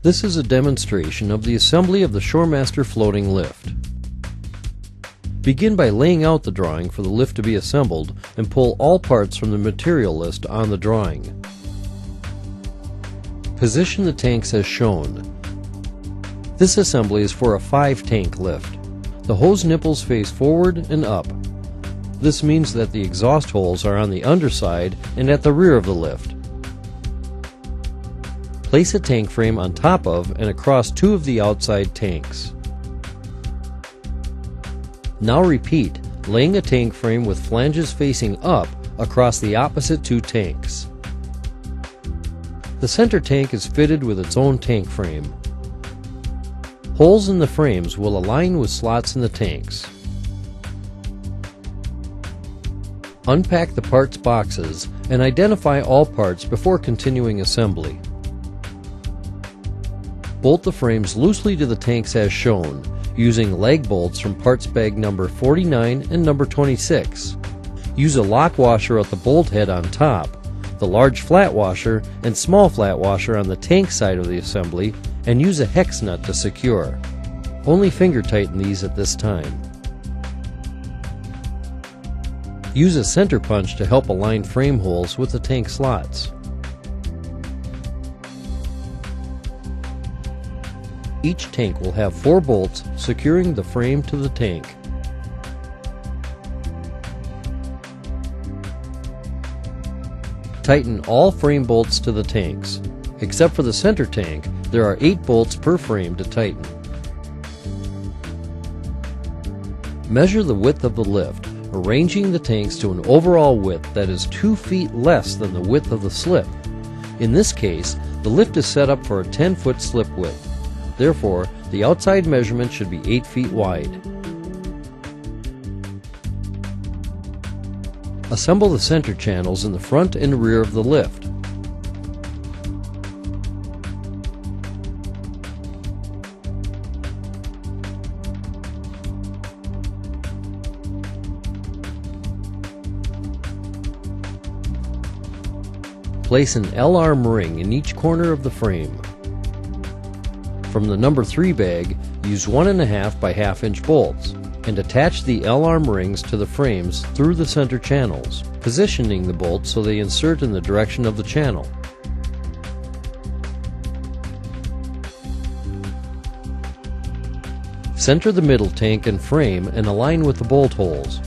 This is a demonstration of the assembly of the ShoreMaster floating lift. Begin by laying out the drawing for the lift to be assembled and pull all parts from the material list on the drawing. Position the tanks as shown. This assembly is for a 5-tank lift. The hose nipples face forward and up. This means that the exhaust holes are on the underside and at the rear of the lift. Place a tank frame on top of and across two of the outside tanks. Now repeat, laying a tank frame with flanges facing up across the opposite two tanks. The center tank is fitted with its own tank frame. Holes in the frames will align with slots in the tanks. Unpack the parts boxes and identify all parts before continuing assembly. Bolt the frames loosely to the tanks as shown, using lag bolts from parts bag number 49 and number 26. Use a lock washer at the bolt head on top, the large flat washer and small flat washer on the tank side of the assembly, and use a hex nut to secure. Only finger tighten these at this time. Use a center punch to help align frame holes with the tank slots. Each tank will have 4 bolts securing the frame to the tank. Tighten all frame bolts to the tanks. Except for the center tank, there are 8 bolts per frame to tighten. Measure the width of the lift, arranging the tanks to an overall width that is 2 feet less than the width of the slip. In this case, the lift is set up for a 10-foot slip width. Therefore, the outside measurement should be 8 feet wide. Assemble the center channels in the front and rear of the lift. Place an L-arm ring in each corner of the frame. From the number 3 bag, use 1.5 by 1/2 inch bolts and attach the L-arm rings to the frames through the center channels, positioning the bolts so they insert in the direction of the channel. Center the middle tank and frame and align with the bolt holes.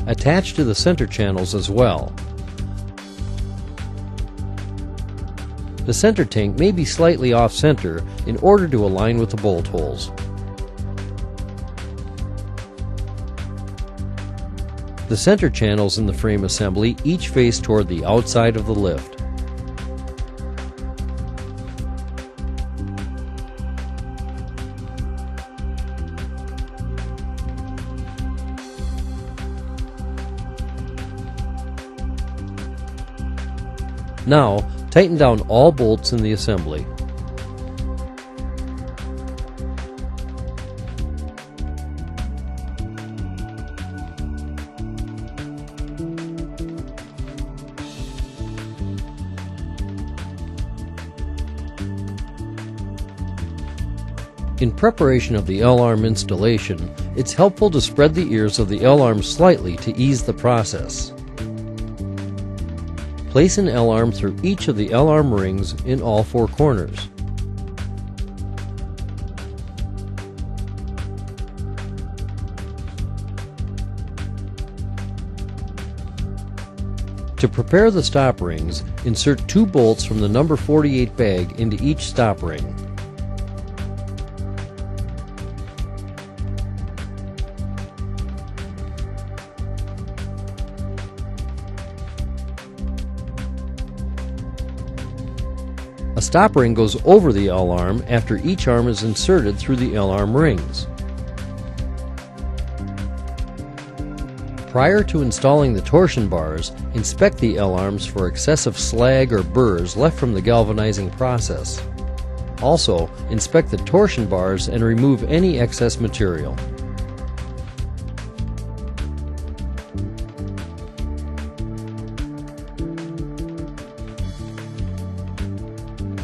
Attach to the center channels as well. The center tank may be slightly off-center in order to align with the bolt holes. The center channels in the frame assembly each face toward the outside of the lift. Now, tighten down all bolts in the assembly. In preparation of the L-arm installation, it's helpful to spread the ears of the L-arm slightly to ease the process. Place an L-arm through each of the L-arm rings in all 4 corners. To prepare the stop rings, insert 2 bolts from the number 48 bag into each stop ring. A stop ring goes over the L-arm after each arm is inserted through the L-arm rings. Prior to installing the torsion bars, inspect the L-arms for excessive slag or burrs left from the galvanizing process. Also, inspect the torsion bars and remove any excess material.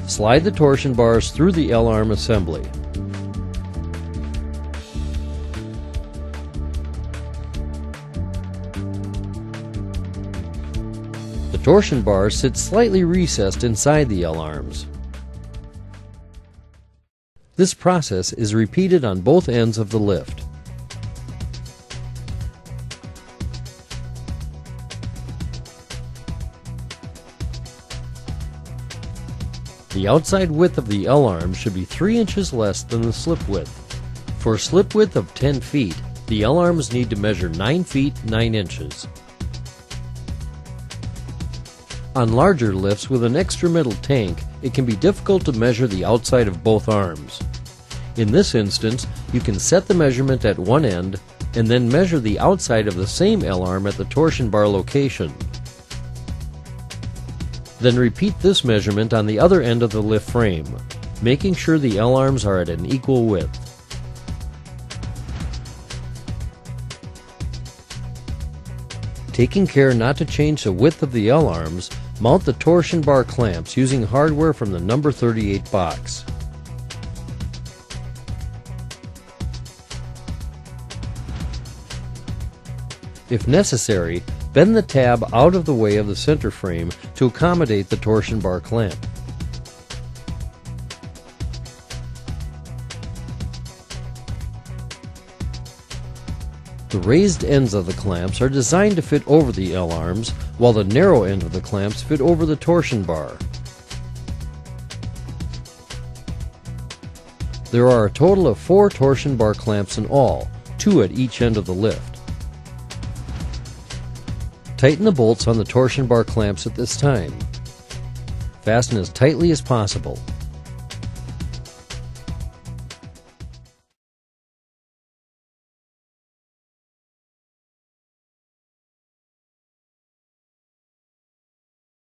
Slide the torsion bars through the L-arm assembly. The torsion bars sit slightly recessed inside the L-arms. This process is repeated on both ends of the lift. The outside width of the L-arm should be 3 inches less than the slip width. For a slip width of 10 feet, the L-arms need to measure 9 feet 9 inches. On larger lifts with an extra-middle tank, it can be difficult to measure the outside of both arms. In this instance, you can set the measurement at one end and then measure the outside of the same L-arm at the torsion bar location. Then repeat this measurement on the other end of the lift frame, making sure the L-arms are at an equal width. Taking care not to change the width of the L-arms, mount the torsion bar clamps using hardware from the number 38 box. If necessary, bend the tab out of the way of the center frame to accommodate the torsion bar clamp. The raised ends of the clamps are designed to fit over the L-arms, while the narrow end of the clamps fit over the torsion bar. There are a total of 4 torsion bar clamps in all, 2 at each end of the lift. Tighten the bolts on the torsion bar clamps at this time. Fasten as tightly as possible.